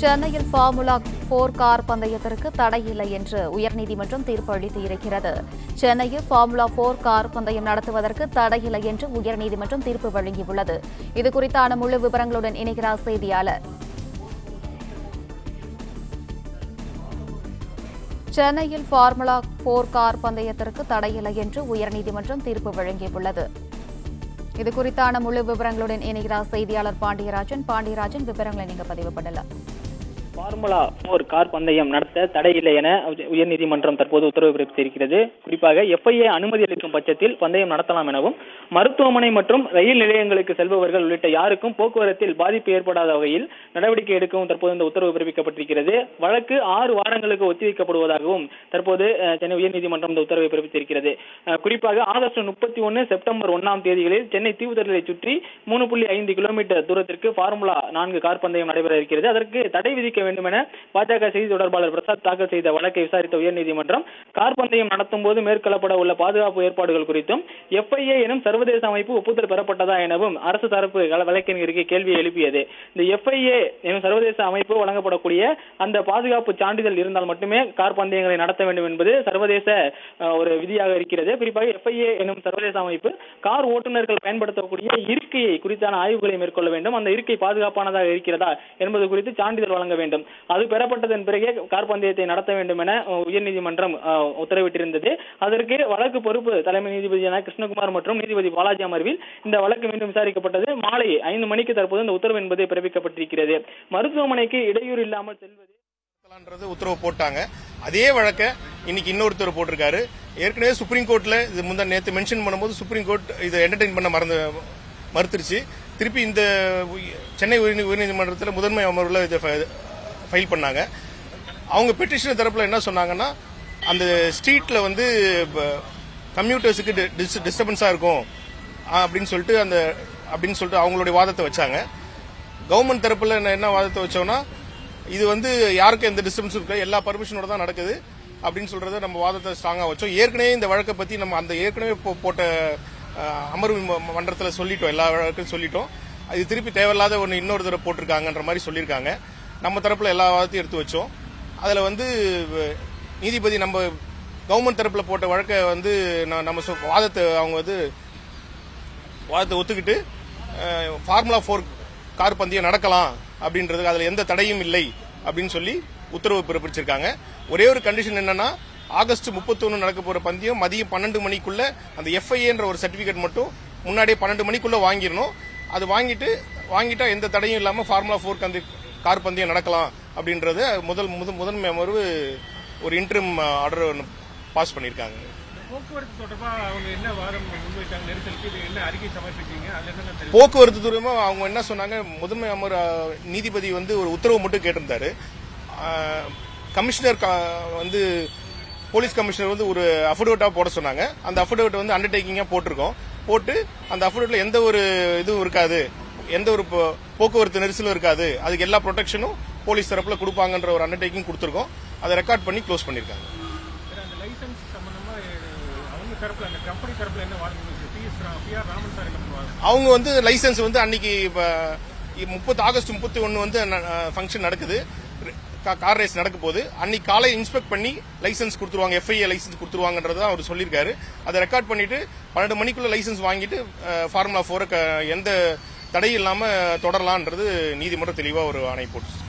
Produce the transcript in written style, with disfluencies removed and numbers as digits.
சென்னையில் formula 4 car பந்தயத்திற்கு தடையில்லை என்று உயர்நீதிமன்றம் தீர்ப்பு அளித்திருக்கிறது. சென்னையில் ஃபார்முலா 4 கார் பந்தயம் நடத்துவதற்கு தடையில்லை என்று உயர்நீதிமன்றம் தீர்ப்பு வழங்கியுள்ளது. இதுகுறித்தான முழு விவரங்களுடன் இணைகிறார் செய்தியாளர். சென்னையில் ஃபார்முலா 4 கார் பந்தயத்திற்கு தடையில்லை என்று உயர்நீதிமன்றம் தீர்ப்பு வழங்கியுள்ளது. இதுகுறித்தான முழு விவரங்களுடன் இணைகிறார் செய்தியாளர் பாண்டியராஜன். விவரங்களை நீங்க பதிவு பண்ணலாம். ஃபார்முலா 4 கார் பந்தயம் நடத்த தடையில்லை என உயர்நீதிமன்றம் தற்போது உத்தரவு பிறப்பித்திருக்கிறது. குறிப்பாக FIA அனுமதி அளிக்கும் பட்சத்தில் பந்தயம் நடத்தலாம் எனவும், மருத்துவமனை மற்றும் ரயில் நிலையங்களுக்கு செல்பவர்கள் உள்ளிட்ட யாருக்கும் போக்குவரத்தில் பாதிப்பு ஏற்படாத வகையில் நடவடிக்கை எடுக்கவும் தற்போது இந்த உத்தரவு பிறப்பிக்கப்பட்டிருக்கிறது. வழக்கு 6 வாரங்களுக்கு ஒத்திவைக்கப்படுவதாகவும் தற்போது சென்னை உயர்நீதிமன்றம் இந்த உத்தரவை பிறப்பித்திருக்கிறது. குறிப்பாக ஆகஸ்ட் 31, செப்டம்பர் 1ஆம் தேதிகளில் சென்னை தீவுத்திடலை சுற்றி 3.5 கிலோமீட்டர் தூரத்திற்கு ஃபார்முலா 4 கார் பந்தயம் நடைபெற இருக்கிறது. அதற்கு தடை விதிக்க வேண்டும் என பாஜக செய்தி தொடர்பாளர் பிரசாத் தாக்கல் செய்த வழக்கை விசாரித்த உயர்நீதிமன்றம் கார் பந்தயம் நடத்தும் போது மேற்கொள்ளப்பட உள்ள பாதுகாப்பு ஏற்பாடுகள் குறித்தும் FIA எனும் சர்வதேச அமைப்பு ஒப்புதல் பெறப்பட்டதா எனவும் அரசு தரப்பு வழக்கறிஞருக்கு கேள்வியை எழுப்பியது. இந்த FIA எனும் சர்வதேச அமைப்பு வழங்கப்படக்கூடிய அந்த பாதுகாப்பு சான்றிதழ் இருந்தால் மட்டுமே கார் பந்தயங்களை நடத்த வேண்டும் என்பது சர்வதேச ஒரு விதியாக இருக்கிறது. குறிப்பாக FIA எனும் சர்வதேச அமைப்பு கார் ஓட்டுநர்கள் பயன்படுத்தக்கூடிய இருக்கையை குறித்தான ஆய்வுகளை மேற்கொள்ள வேண்டும். அந்த இருக்கை பாதுகாப்பானதாக இருக்கிறதா என்பது குறித்து சான்றிதழ் வழங்க வேண்டும். அது பெறப்பட்டதன் பிறகே கார் பந்தயத்தை நடத்த வேண்டும் என உயர்நீதிமன்றம் உத்தரவிட்டிருந்தது. அதற்கு வழக்கு பொறுப்பு தலைமை நீதிபதி கிருஷ்ணகுமார் மற்றும் நீதிபதி பாலாஜி அமர்வில் இந்த வழக்கு மீண்டும் விசாரிக்கப்பட்டது. மாலை 5 மணிக்கு தற்போது இந்த உத்தரவு என்பது பிறப்பிக்கப்பட்டிருக்கிறது. மருத்துவமனைக்கு இடையூறு இல்லாமல் செல்வது உத்தரவு போட்டாங்க. அதே வழக்க இன்னைக்கு இன்னொருத்தர் போட்டிருக்காரு. ஏற்கனவே சுப்ரீம் கோர்ட்ல இது நேற்று மென்ஷன் பண்ணும்போது சுப்ரீம் கோர்ட் இதை என்டர்டெயின் பண்ண மறுத்துருச்சு. திருப்பி இந்த சென்னை உயர்நீதிமன்றத்தில் முதன்மை அமர்வுல இதை ஃபைல் பண்ணாங்க. அவங்க பெட்டிஷனர் தரப்புல என்ன சொன்னாங்கன்னா, அந்த ஸ்ட்ரீட்ல கம்யூட்டர்ஸுக்கு டிஸ்டர்பன்ஸா இருக்கும் அப்படின்னு சொல்லிட்டு அவங்களுடைய வாதத்தை வச்சாங்க. கவர்மெண்ட் தரப்புல என்ன வாதத்தை வச்சோம்னா, இது யாருக்கும் எந்த டிஸ்டர்பன்ஸும் இருக்கு, எல்லா பர்மிஷனோட தான் நடக்குது அப்படின்னு சொல்றத நம்ம வாதத்தை ஸ்ட்ராங்கா வச்சோம். ஏற்கனவே இந்த வழக்கை பத்தி நம்ம அந்த ஏற்கனவே போட்ட அமர்வு மன்றத்தில் சொல்லிட்டோம், எல்லா வழக்கும் சொல்லிட்டோம். இது திருப்பி தேவையில்லாத இன்னொரு தடவை போட்டிருக்காங்கன்ற மாதிரி சொல்லியிருக்காங்க. நம்ம தரப்புல எல்லா வாதத்தையும் எடுத்து வச்சோம். அதுல நீதிபதி நம்ம கவர்மெண்ட் தரப்புல போட்ட வழக்கை நம்ம வாதத்தை அவங்க வாதத்தை ஒத்துக்கிட்டு ஃபார்முலா 4 கார் பந்தயம் நடக்கலாம் அப்படின்றது அதுல எந்த தடையும் இல்லை அப்படின்னு சொல்லி உத்தரவு பிறப்பிச்சிருக்காங்க. ஒரே ஒரு கண்டிஷன் என்னன்னா, ஆகஸ்ட் 31 நடக்க போற பந்தயம் மதியம் 12 மணிக்குள்ள அந்த FIA ஒரு சர்டிபிகேட் மட்டும் முன்னாடியே 12 மணிக்குள்ள வாங்கிடணும். அது வாங்கிட்டா எந்த தடையும் இல்லாம ஃபார்முலா 4 கார் பந்தயம் நடக்கலாம் அப்படின்றத முதன்மை அமர்வு ஒரு இன்டரிம் ஆர்டர் பாஸ் பண்ணிருக்காங்க. போக்குவரத்து தொடர்பா அவங்க என்ன வாதம் முன்வைத்தாங்க, நெரிசலுக்கு இது என்ன அறிக்கை சமர்ப்பிச்சீங்க? போக்குவரத்து தொடர்பா அவங்க என்ன சொன்னாங்க, முதன்மை அமர்வு நீதிபதி ஒரு உத்தரவு மட்டும் கேட்டிருந்தாரு. கமிஷனர் போலீஸ் கமிஷனர் ஒரு அஃபிடவிட்டா போட சொன்னாங்க. அந்த அஃபிடவிட் அண்டர்டேக்கிங்கா போட்டு அந்த அஃபிடவிட்ல எந்த ஒரு இதுவும் இருக்காது, எந்த ஒரு போக்குவரத்து நெரிசலும் இருக்காது, அதுக்கு எல்லா ப்ரொடெக்ஷனும் போலீஸ் தரப்புல கொடுப்பாங்கன்ற ஒரு அண்டர்டேக்கிங் கொடுத்திருக்கோம். அதை ரெக்கார்ட் பண்ணி க்ளோஸ் பண்ணிருக்காங்க. அவங்க லைசன்ஸ் அன்னைக்கு ஆகஸ்ட் 31 ஃபங்க்ஷன் நடக்குது, கார் ரேஸ் நடக்க போகுது. அன்னைக்கு காலை இன்ஸ்பெக்ட் பண்ணி லைசன்ஸ் கொடுத்துருவாங்க, FIA லைசன்ஸ் கொடுத்துருவாங்கன்றத அவர் சொல்லியிருக்காரு. அதை ரெக்கார்ட் பண்ணிட்டு 12 மணிக்குள்ள லைசன்ஸ் வாங்கிட்டு ஃபார்முலா 4 எந்த தடையும் இல்லாம தொடரலான்றது நீதிமன்றம் தெளிவா ஒரு ஆணை போட்டு